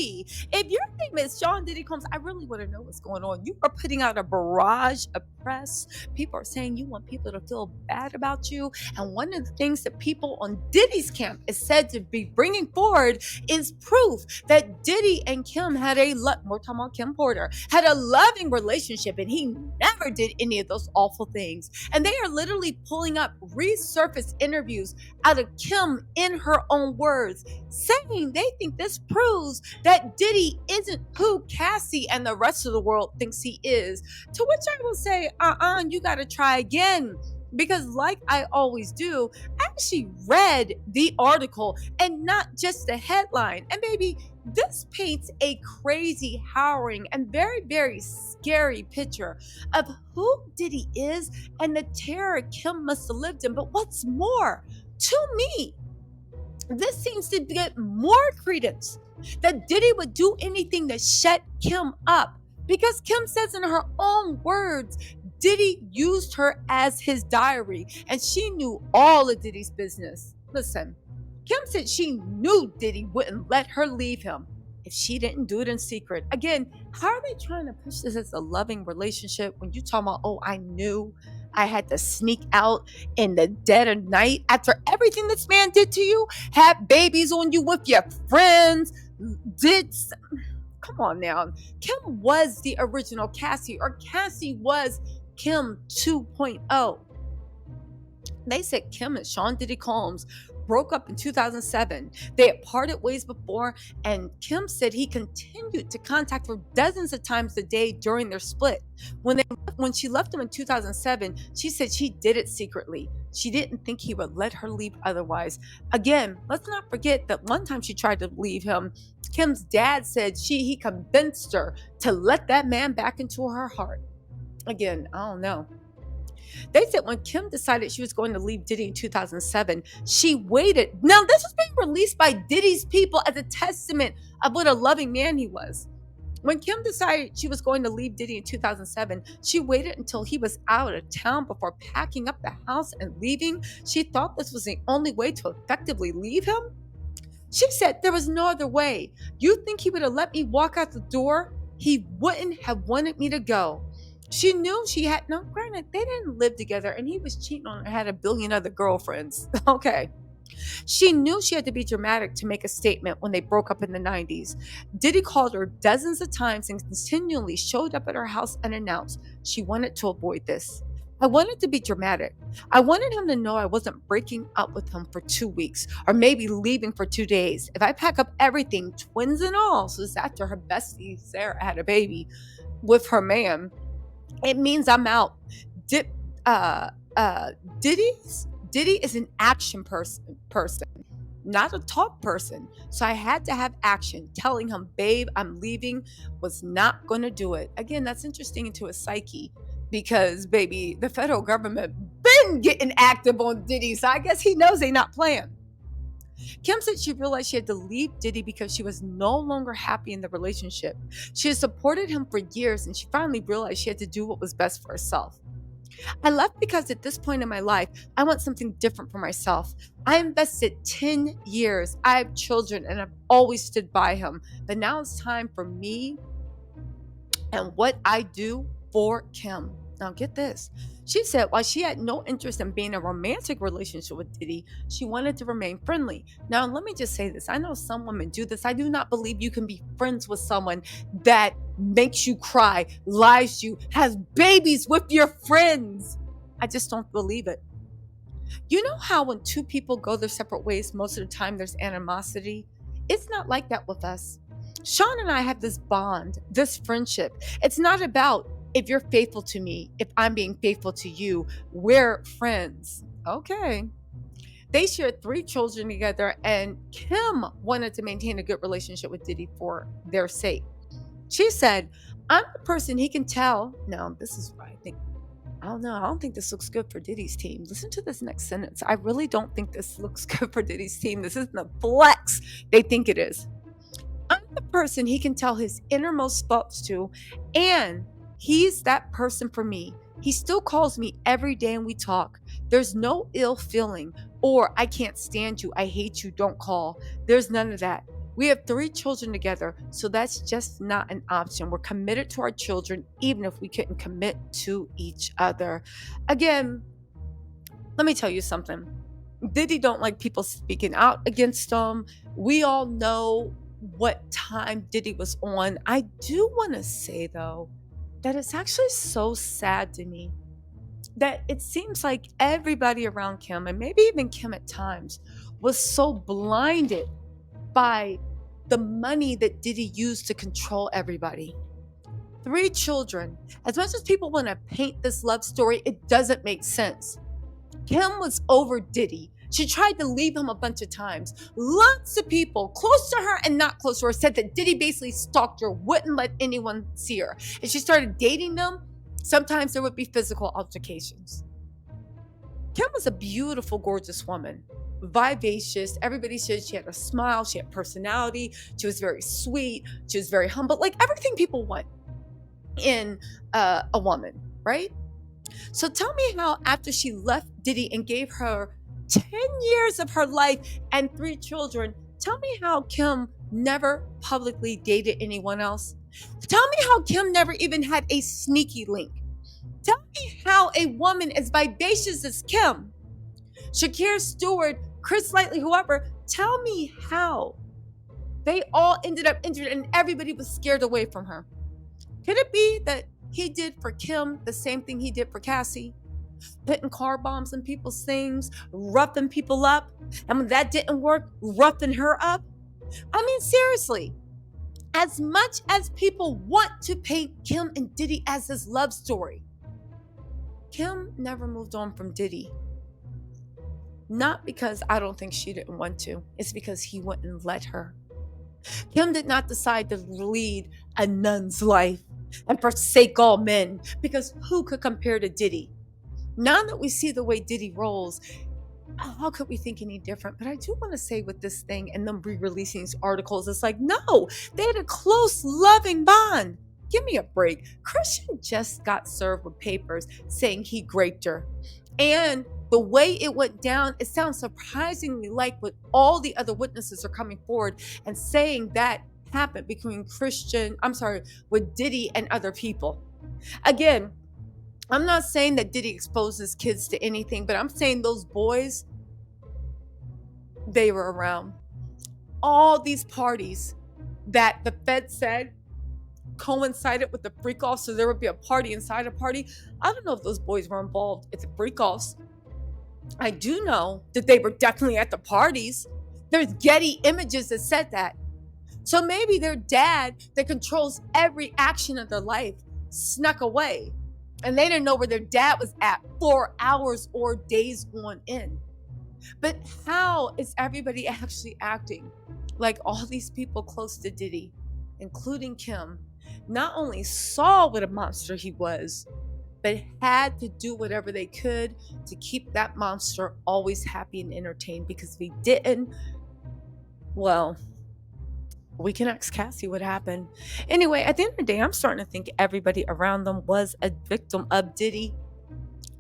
Diddy. If your name is Sean Diddy Combs, I really want to know what's going on. You are putting out a barrage of press. People are saying you want people to feel bad about you. And one of the things that people on Diddy's camp is said to be bringing forward is proof that Diddy and Kim had we're talking about Kim Porter, had a loving relationship, and he never did any of those awful things. And they are literally pulling up resurfaced interviews out of Kim in her own words, saying they think this proves that Diddy isn't who Cassie and the rest of the world thinks he is. To which I will say, you got to try again. Because like I always do, I actually read the article and not just the headline. And baby, this paints a crazy, harrowing, and very, very scary picture of who Diddy is and the terror Kim must have lived in. But what's more, to me, this seems to get more credence that Diddy would do anything to shut Kim up. Because Kim says in her own words, Diddy used her as his diary, and she knew all of Diddy's business. Listen, Kim said she knew Diddy wouldn't let her leave him if she didn't do it in secret. Again, how are they trying to push this as a loving relationship when you talk about, oh, I knew I had to sneak out in the dead of night after everything this man did to you, had babies on you with your friends, come on now. Kim was the original Cassie, or Cassie was Kim 2.0. They said Kim and Sean Diddy Combs broke up in 2007. They had parted ways before, and Kim said he continued to contact her dozens of times a day during their split. When she left him in 2007, she said she did it secretly. She didn't think he would let her leave otherwise. Again, let's not forget that one time she tried to leave him, Kim's dad said he convinced her to let that man back into her heart. Again, I don't know. They said when Kim decided she was going to leave Diddy in 2007, she waited. Now, this was being released by Diddy's people as a testament of what a loving man he was. When Kim decided she was going to leave Diddy in 2007, she waited until he was out of town before packing up the house and leaving. She thought this was the only way to effectively leave him. She said there was no other way. You think he would have let me walk out the door? He wouldn't have wanted me to go. She knew she had, no, granted, they didn't live together and he was cheating on her, had a billion other girlfriends. Okay. She knew she had to be dramatic to make a statement when they broke up in the 90s. Diddy called her dozens of times and continually showed up at her house unannounced. She wanted to avoid this. I wanted to be dramatic. I wanted him to know I wasn't breaking up with him for 2 weeks or maybe leaving for 2 days. If I pack up everything, twins and all, so it's after her bestie, Sarah, had a baby with her man, it means I'm out. Diddy is an action person, not a talk person. So I had to have action. Telling him, babe, I'm leaving, was not going to do it. Again, that's interesting into his psyche because, baby, the federal government been getting active on Diddy. So I guess he knows they not playing. Kim said she realized she had to leave Diddy because she was no longer happy in the relationship. She had supported him for years and she finally realized she had to do what was best for herself. I left because at this point in my life, I want something different for myself. I invested 10 years. I have children and I've always stood by him. But now it's time for me and what I do for Kim. Now get this. She said while she had no interest in being in a romantic relationship with Diddy, she wanted to remain friendly. Now, let me just say this. I know some women do this. I do not believe you can be friends with someone that makes you cry, lies to you, has babies with your friends. I just don't believe it. You know how when two people go their separate ways, most of the time there's animosity? It's not like that with us. Sean and I have this bond, this friendship. It's not about if you're faithful to me, if I'm being faithful to you, we're friends. Okay. They shared 3 children together, and Kim wanted to maintain a good relationship with Diddy for their sake. She said, I'm the person he can tell. Now, this is what I think. I don't know. I don't think this looks good for Diddy's team. Listen to this next sentence. I really don't think this looks good for Diddy's team. This isn't the flex they think it is. I'm the person he can tell his innermost thoughts to, and he's that person for me. He still calls me every day and we talk. There's no ill feeling or I can't stand you, I hate you, don't call. There's none of that. We have 3 children together, so that's just not an option. We're committed to our children, even if we couldn't commit to each other. Again, let me tell you something. Diddy don't like people speaking out against him. We all know what time Diddy was on. I do want to say, though, that it's actually so sad to me that it seems like everybody around Kim, and maybe even Kim at times, was so blinded by the money that Diddy used to control everybody. 3 children. As much as people want to paint this love story, it doesn't make sense. Kim was over Diddy. She tried to leave him a bunch of times. Lots of people, close to her and not close to her, said that Diddy basically stalked her, wouldn't let anyone see her. And she started dating them. Sometimes there would be physical altercations. Kim was a beautiful, gorgeous woman. Vivacious. Everybody said she had a smile. She had personality. She was very sweet. She was very humble. Like everything people want in a woman, right? So tell me how after she left Diddy and gave her 10 years of her life and 3 children, tell me how Kim never publicly dated anyone else. Tell me how Kim never even had a sneaky link. Tell me how a woman as vivacious as Kim, Shakir Stewart, Chris Lightly, whoever, tell me how they all ended up injured and everybody was scared away from her. Could it be that he did for Kim the same thing he did for Cassie? Putting car bombs in people's things, roughing people up. And when that didn't work, roughing her up. I mean, seriously, as much as people want to paint Kim and Diddy as this love story, Kim never moved on from Diddy. Not because I don't think she didn't want to. It's because he wouldn't let her. Kim did not decide to lead a nun's life and forsake all men, because who could compare to Diddy? Now that we see the way Diddy rolls, how could we think any different? But I do want to say with this thing and them re-releasing these articles, it's like, no, they had a close, loving bond. Give me a break. Christian just got served with papers saying he raped her. And the way it went down, it sounds surprisingly like what all the other witnesses are coming forward and saying that happened between with Diddy and other people. Again, I'm not saying that Diddy exposes kids to anything, but I'm saying those boys, they were around. All these parties that the Fed said coincided with the freak-offs, so there would be a party inside a party. I don't know if those boys were involved at the freak-offs. I do know that they were definitely at the parties. There's Getty images that said that. So maybe their dad that controls every action of their life snuck away. And they didn't know where their dad was at 4 hours or days on end. But how is everybody actually acting like all these people close to Diddy, including Kim, not only saw what a monster he was, but had to do whatever they could to keep that monster always happy and entertained? Because if he didn't, well, we can ask Cassie what happened. Anyway, at the end of the day, I'm starting to think everybody around them was a victim of Diddy.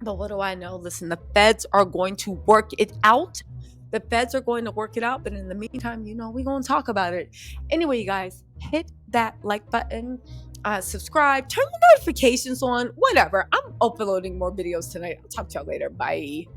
But what do I know? Listen, the feds are going to work it out. The feds are going to work it out. But in the meantime, we're going to talk about it. Anyway, you guys, hit that like button, subscribe, turn the notifications on, whatever. I'm uploading more videos tonight. I'll talk to y'all later. Bye.